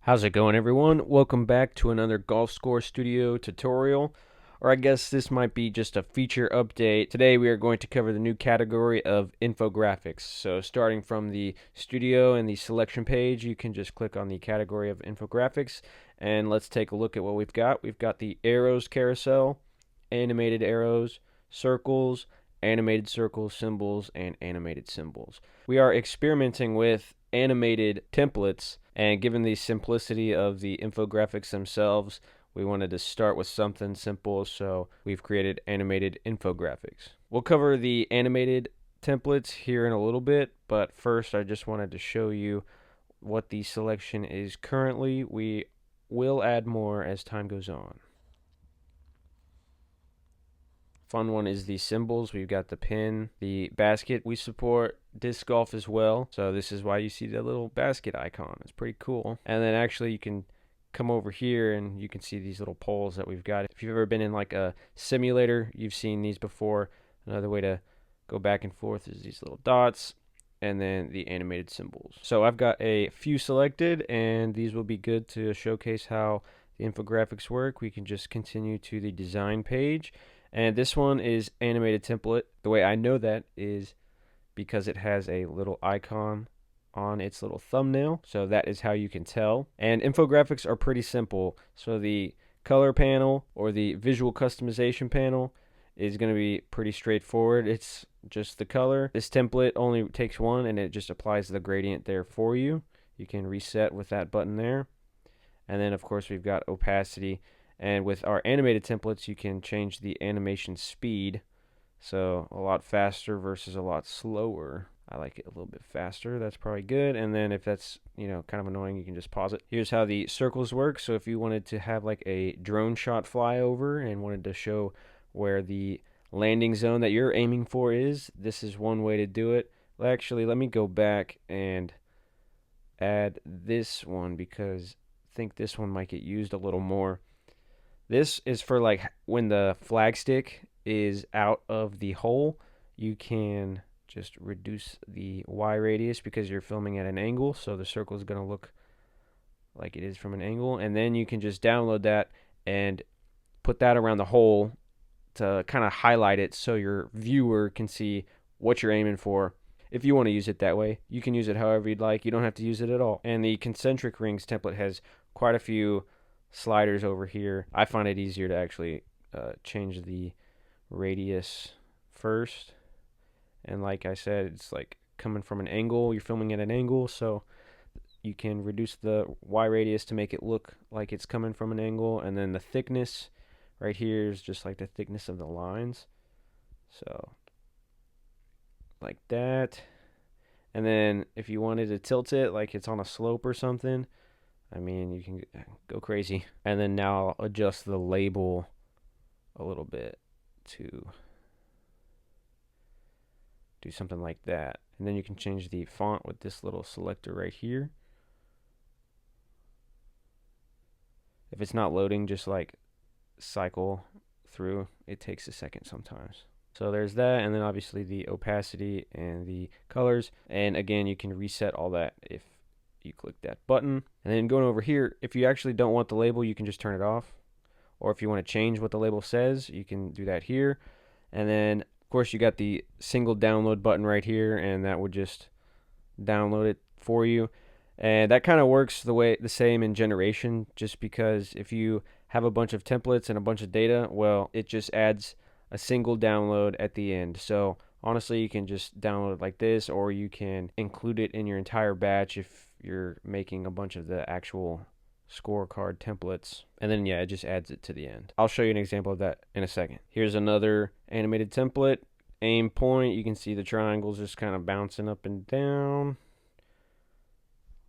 How's it going, everyone? Welcome back to another Golf Score Studio tutorial, or I guess this might be just a feature update. Today we are going to cover the new category of infographics. So starting from the studio and the selection page, you can just click on the category of infographics, and let's take a look at what we've got. We've got the arrows carousel, animated arrows, circles, animated circles, symbols, and animated symbols. We are experimenting with animated templates, and given the simplicity of the infographics themselves, we wanted to start with something simple, so we've created animated infographics. We'll cover the animated templates here in a little bit, but first I just wanted to show you what the selection is currently. We will add more as time goes on. Fun one is the symbols. We've got the pin, the basket. We support disc golf as well, so this is why you see the little basket icon. It's pretty cool. And then actually you can come over here and you can see these little poles that we've got. If you've ever been in like a simulator, you've seen these before. Another way to go back and forth is these little dots and then the animated symbols. So I've got a few selected, and these will be good to showcase how the infographics work. We can just continue to the design page. And this one is animated template. The way I know that is because it has a little icon on its little thumbnail. So that is how you can tell. And infographics are pretty simple. So the color panel or the visual customization panel is going to be pretty straightforward. It's just the color. This template only takes one, and it just applies the gradient there for you. You can reset with that button there. And then of course we've got opacity. And with our animated templates, you can change the animation speed. So a lot faster versus a lot slower. I like it a little bit faster. That's probably good. And then if that's, kind of annoying, you can just pause it. Here's how the circles work. So if you wanted to have like a drone shot flyover and wanted to show where the landing zone that you're aiming for is, this is one way to do it. Actually, let me go back and add this one because I think this one might get used a little more. This is for like when the flagstick is out of the hole, you can just reduce the Y radius because you're filming at an angle, so the circle is going to look like it is from an angle. And then you can just download that and put that around the hole to kind of highlight it so your viewer can see what you're aiming for. If you want to use it that way, you can use it however you'd like. You don't have to use it at all. And the concentric rings template has quite a few sliders over here. I find it easier to actually change the radius first, and like I said, it's like coming from an angle. You're filming at an angle, so you can reduce the Y radius to make it look like it's coming from an angle. And then the thickness right here is just like the thickness of the lines, so like that. And then if you wanted to tilt it like it's on a slope or something, I mean, you can go crazy. And then now I'll adjust the label a little bit to do something like that. And then you can change the font with this little selector right here. If it's not loading, just like cycle through. It takes a second sometimes. So there's that, and then obviously the opacity and the colors. And again, you can reset all that if you click that button. And then going over here, if you actually don't want the label, you can just turn it off. Or if you want to change what the label says, you can do that here. And then of course you got the single download button right here, and that would just download it for you. And that kind of works the same in generation, just because if you have a bunch of templates and a bunch of data, well, it just adds a single download at the end. So honestly, you can just download it like this, or you can include it in your entire batch if you're making a bunch of the actual scorecard templates. And then yeah, it just adds it to the end. I'll show you an example of that in a second. Here's another animated template. Aim point, you can see the triangles just kind of bouncing up and down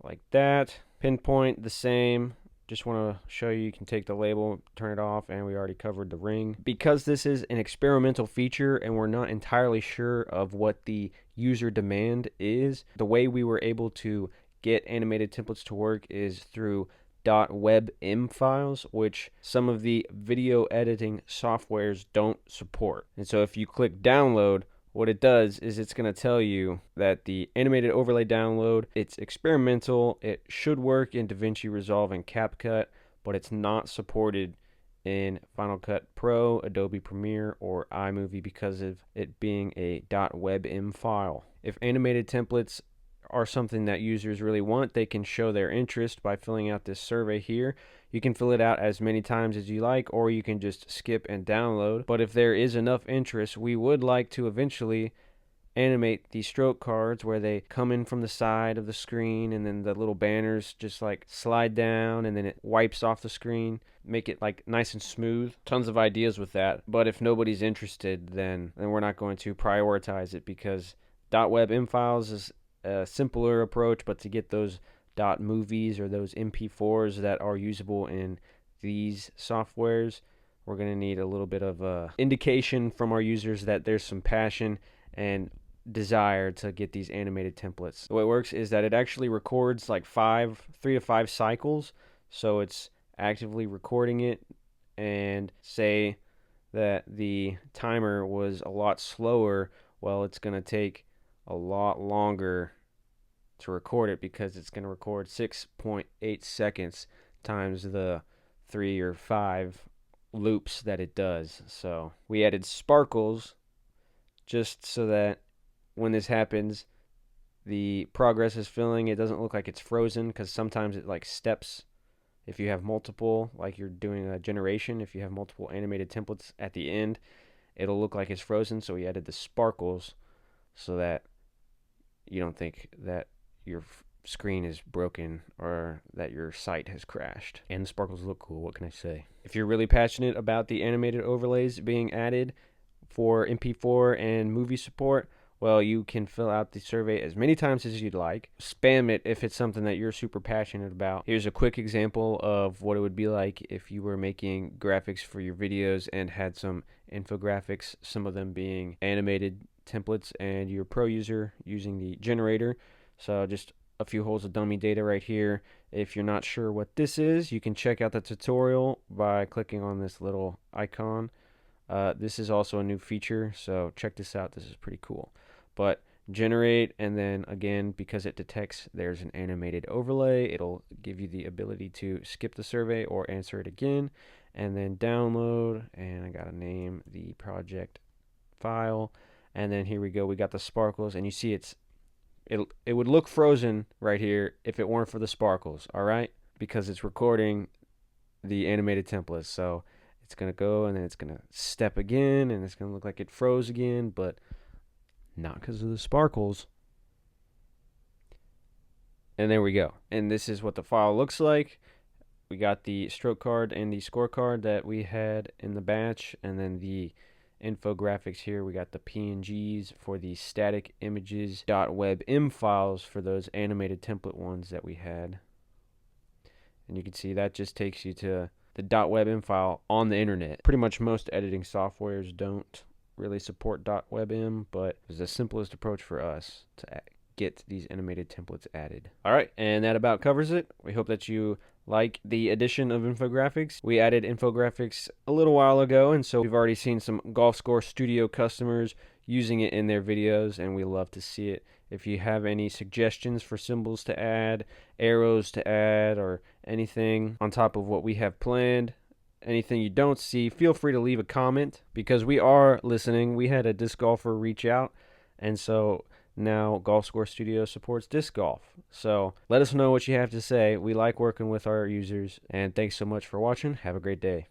like that. Pinpoint, the same. Just want to show you can take the label, turn it off, and we already covered the ring. Because this is an experimental feature and we're not entirely sure of what the user demand is, the way we were able to get animated templates to work is through .webm files, which some of the video editing softwares don't support. And so if you click download, what it does is it's going to tell you that the animated overlay download, it's experimental, it should work in DaVinci Resolve and CapCut, but it's not supported in Final Cut Pro, Adobe Premiere, or iMovie because of it being a .webm file. If animated templates are something that users really want, they can show their interest by filling out this survey here. You can fill it out as many times as you like, or you can just skip and download. But if there is enough interest, we would like to eventually animate the stroke cards where they come in from the side of the screen and then the little banners just like slide down and then it wipes off the screen, make it like nice and smooth. Tons of ideas with that, but if nobody's interested, then we're not going to prioritize it, because .webm files is a simpler approach, but to get those .movies or those MP4s that are usable in these softwares, we're going to need a little bit of indication from our users that there's some passion and desire to get these animated templates. The way it works is that it actually records like 3 to 5 cycles, so it's actively recording it, and say that the timer was a lot slower, well, it's going to take a lot longer to record it, because it's going to record 6.8 seconds times the 3 or 5 loops that it does. So we added sparkles just so that when this happens, the progress is filling. It doesn't look like it's frozen, because sometimes it like steps. If you have multiple, like you're doing a generation, if you have multiple animated templates at the end, it'll look like it's frozen. So we added the sparkles so that you don't think that your screen is broken or that your site has crashed. And the sparkles look cool, what can I say? If you're really passionate about the animated overlays being added for MP4 and movie support, well, you can fill out the survey as many times as you'd like. Spam it if it's something that you're super passionate about. Here's a quick example of what it would be like if you were making graphics for your videos and had some infographics, some of them being animated templates, and you're a pro user using the generator. So just a few holes of dummy data right here. If you're not sure what this is, you can check out the tutorial by clicking on this little icon. This is also a new feature, so check this out. This is pretty cool. But generate, and then again, because it detects there's an animated overlay, it'll give you the ability to skip the survey or answer it again, and then download. And I gotta name the project file, and then here we go. We got the sparkles, and you see it would look frozen right here if it weren't for the sparkles, all right? Because it's recording the animated templates. So it's going to go, and then it's going to step again, and it's going to look like it froze again, but not because of the sparkles. And there we go. And this is what the file looks like. We got the stroke card and the scorecard that we had in the batch, and then the infographics here. We got the PNGs for the static images, .webm files for those animated template ones that we had. And you can see that just takes you to the .webm file on the internet. Pretty much most editing softwares don't really support .webm, but it was the simplest approach for us to get these animated templates added. All right, and that about covers it. We hope that you like the addition of infographics. We added infographics a little while ago, and so we've already seen some Golf Score Studio customers using it in their videos, and we love to see it. If you have any suggestions for symbols to add, arrows to add, or anything on top of what we have planned, anything you don't see, feel free to leave a comment, because we are listening. We had a disc golfer reach out, and so now Golf Score Studio supports disc golf. So let us know what you have to say. We like working with our users, and thanks so much for watching. Have a great day.